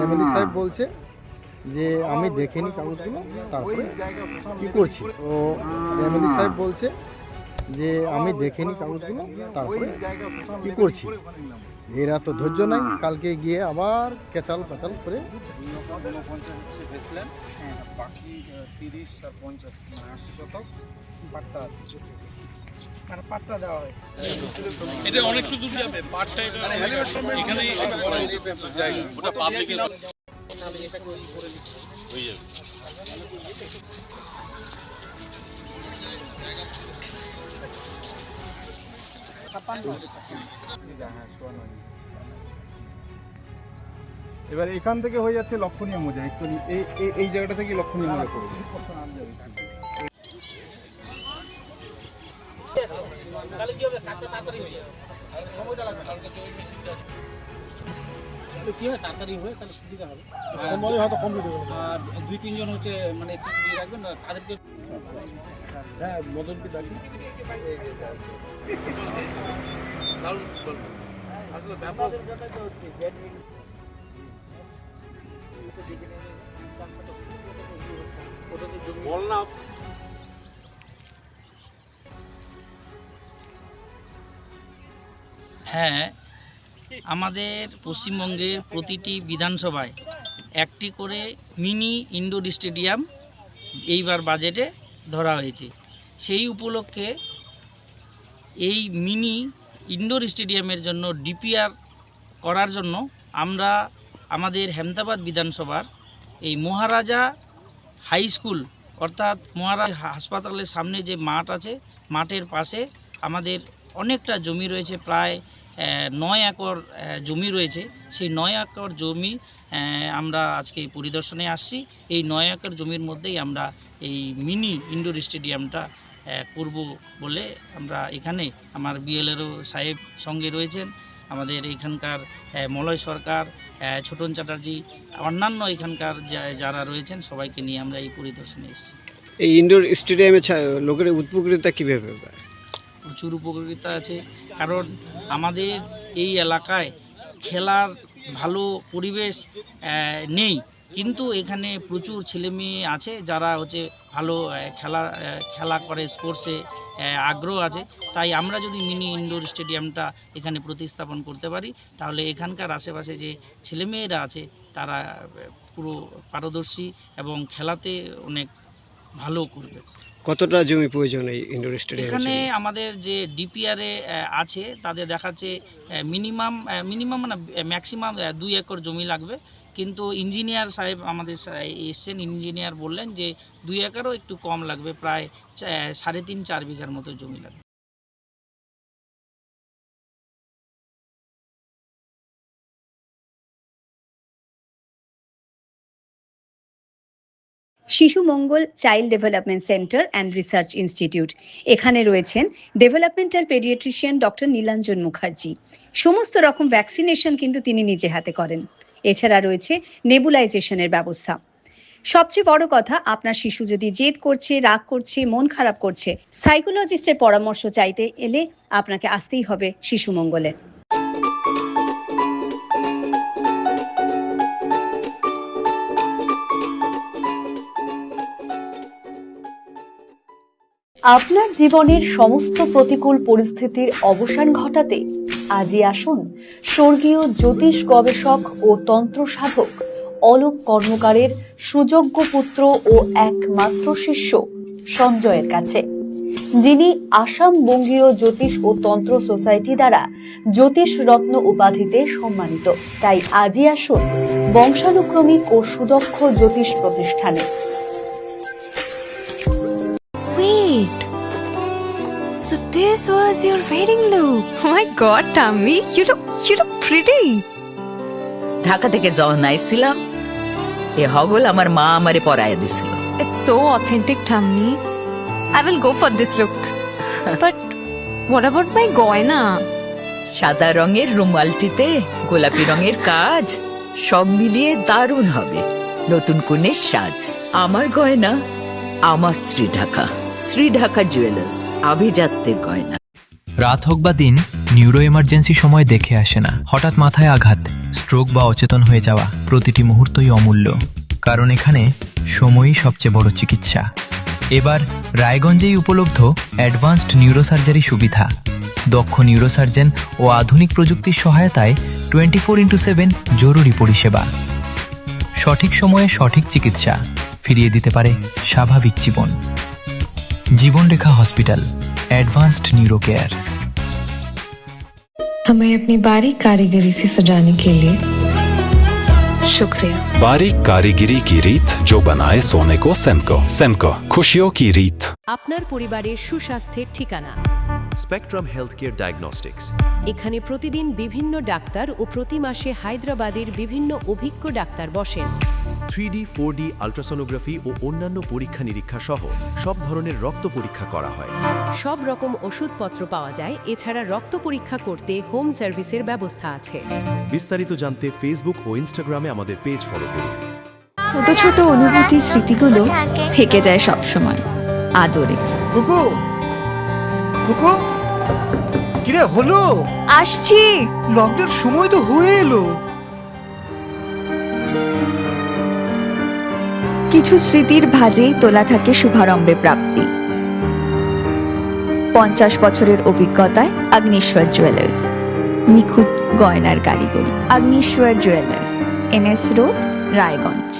MLA সাহেব বলছে যে আমি দেখিনি কাগজগুলো, তারপরে কি করছি। তো এমএলএ সাহেব বলছে যে আমি দেখিনি কাগজগুলো, তারপরে কি করছি। এরা তো ধৈর্য নাই, কালকে গিয়ে আবার কেচাল পেচাল করে বাকি 30 আর 50 80 শতক পাট্টা আছে, মানে পাট্টা দেওয়া হয়। এটা অনেক দূর যাবে, পাটটা এখানে ওটা পাবলিকে হয়ে যাবে। এবার এখান থেকে হয়ে যাচ্ছে লক্ষণীয় মজা, একটু এই জায়গাটা থেকে লক্ষণীয় মজা করবে। তাহলে কি হবে, কাজটা তাড়াতাড়ি হয়ে যাবে, সময়টা লাগবে না। কি হয় তাড়াতাড়ি হয়ে তাহলে সুবিধা হবে, সময় হয়তো কমপ্লিট হবে। আর 2-3 জন হচ্ছে মানে একটু দিয়ে রাখবেন না তাদেরকে। হ্যাঁ, মদনকে ডাকি। আসলে ব্যাপার হচ্ছে বল না। হ্যাঁ, আমাদের পশ্চিমবঙ্গের প্রতিটি বিধানসভায় একটি করে মিনি ইনডোর স্টেডিয়াম এইবার বাজেটে ধরা হয়েছে। সেই উপলক্ষে এই মিনি ইনডোর স্টেডিয়ামের জন্য ডিপিআর করার জন্য আমরা আমাদের হেমতাবাদ বিধানসভার এই মহারাজা হাই স্কুল অর্থাৎ মহারাজা হাসপাতালের সামনে যে মাঠ আছে, মাঠের পাশে আমাদের অনেকটা জমি রয়েছে, প্রায় 9 একর জমি রয়েছে। সেই 9 একর জমি আমরা আজকে পরিদর্শনে আসছি। এই 9 একর জমির মধ্যেই আমরা এই মিনি ইনডোর স্টেডিয়ামটা করব বলে আমরা এখানে আমার বিএলআরও সাহেব সঙ্গে রয়েছেন, আমাদের এখানকার মলয় সরকার, ছোটন চ্যাটার্জি, অন্যান্য এখানকার যারা রয়েছেন সবাইকে নিয়ে আমরা এই পরিদর্শনে এসেছি। এই ইনডোর স্টেডিয়ামে লোকের উপকৃততা কীভাবে পায়? প্রচুর উপকারিতা আছে, কারণ আমাদের এই এলাকায় খেলার ভালো পরিবেশ নেই, কিন্তু এখানে প্রচুর ছেলেমেয়ে আছে যারা হচ্ছে ভালো খেলা করে, স্পোর্টসে আগ্রহ আছে। তাই আমরা যদি মিনি ইনডোর স্টেডিয়ামটা এখানে প্রতিস্থাপন করতে পারি তাহলে এখানকার আশেপাশে যে ছেলেমেয়েরা আছে তারা পুরো পারদর্শী এবং খেলাতে অনেক ভালো করবে। কতটা জমি প্রয়োজন এই ইনডোর স্টেডিয়াম? এখানে আমাদের যে ডিপিআরে আছে তাদের দেখাচ্ছে মিনিমাম মানে ম্যাক্সিমাম 2 একর জমি লাগবে, কিন্তু ইঞ্জিনিয়ার সাহেব আমাদের এসছেন, ইঞ্জিনিয়ার বললেন যে 2 একরও একটু কম লাগবে, প্রায় 3.5-4 বিঘার মতো জমি লাগবে। Shishu Mangal child development centre and research institute, এখানে রয়েছেন developmental paediatrician doctor Nilanjan Mukherjee. সমস্ত রকম ভ্যাকসিনেশন কিন্তু তিনি নিজে হাতে করেন। এছাড়া রয়েছে নেবুলাইজেশনের ব্যবস্থা। সবচেয়ে বড় কথা, আপনার শিশু যদি জেদ করছে, রাগ করছে, মন খারাপ করছে, সাইকোলজিস্টের পরামর্শ চাইতে এলে আপনাকে আসতেই হবে শিশু মঙ্গলে। আপনার জীবনের সমস্ত প্রতিকূল পরিস্থিতির অবসান ঘটাতে আজই আসুন স্বর্গীয় জ্যোতিষ গবেষক ও তন্ত্র সাধক অলোক কর্মকারের সুযোগ্য পুত্র ও একমাত্র শিষ্য সঞ্জয়ের কাছে, যিনি আসাম বঙ্গীয় জ্যোতিষ ও তন্ত্র সোসাইটি দ্বারা জ্যোতিষ রত্ন উপাধিতে সম্মানিত। তাই আজই আসুন বংশানুক্রমিক ও সুদক্ষ জ্যোতিষ প্রতিষ্ঠানে। So this was your wedding look. Oh my god, Tammy, you look pretty. Dhaka থেকে যখন আইছিলাম এ হগল আমার মা আমারে পরায় দিছিল। It's so authentic, Tammy. I will go for this look. But what about my goina? সাদা রঙের রুমালটিতে গোলাপি রঙের কাজ, সব মিলিয়ে দারুণ হবে নতুন কনের সাজ। আমার গয়না আমার শ্রী ঢাকা জুয়েলার্স, আভিজাত্যের গয়না। রাত হোক বা দিন, নিউরো এমার্জেন্সি সময় দেখে আসে না। হঠাৎ মাথায় আঘাত, স্ট্রোক বা অচেতন হয়ে যাওয়া প্রতিটি মুহূর্তই অমূল্য, কারণ এখানে সময়ই সবচেয়ে বড় চিকিৎসা। এবার রায়গঞ্জেই উপলব্ধ অ্যাডভান্সড নিউরোসার্জারি সুবিধা। দক্ষ নিউরোসার্জন ও আধুনিক প্রযুক্তির সহায়তায় 24x7 জরুরি পরিষেবা। সঠিক সময়ে সঠিক চিকিৎসা ফিরিয়ে দিতে পারে স্বাভাবিক জীবন। জীবনরেখা হসপিটাল, एडवांस्ड न्यूरो केयर। हमें अपनी बारीक कारीगरी से सजाने के लिए शुक्रिया। बारीक कारीगरी की रीत जो बनाए सोने को सेनको। सेनको, खुशियों की रीत। আপনার পরিবারের সুস্বাস্থ্যের ঠিকানা স্পেকট্রাম হেলথ কেয়ার ডায়াগনস্টিক্স। এখানে প্রতিদিন বিভিন্ন ডাক্তার ও প্রতি মাসে হায়দ্রাবাদের বিভিন্ন অভিজ্ঞ ডাক্তার বসেন। 3D 4D আল্ট্রাসোনোগ্রাফি ও অন্যান্য পরীক্ষা নিরীক্ষা সহ সব ধরনের রক্ত পরীক্ষা করা হয়। সব রকম ওষুধপত্র পাওয়া যায়। এছাড়া রক্ত পরীক্ষা করতে হোম সার্ভিসের ব্যবস্থা আছে। বিস্তারিত জানতে ফেসবুক ও ইনস্টাগ্রামে আমাদের পেজ ফলো করুন। ছোট ছোট অনুভূতি স্মৃতিগুলো থেকে যায় সব সময় আদরে। কুকু কুকু কিরে হলো? আসছি। লকডাউন সময় তো হয়ে এলো। কিছু স্মৃতির ভাজেই তোলা থাকে শুভারম্ভে প্রাপ্তি। 50 বছরের অভিজ্ঞতায় আগ্নেশ্বর জুয়েলার্স, নিখুঁত গয়নার কারিগরি। Agneshwar jewellers, NS road, Raiganj.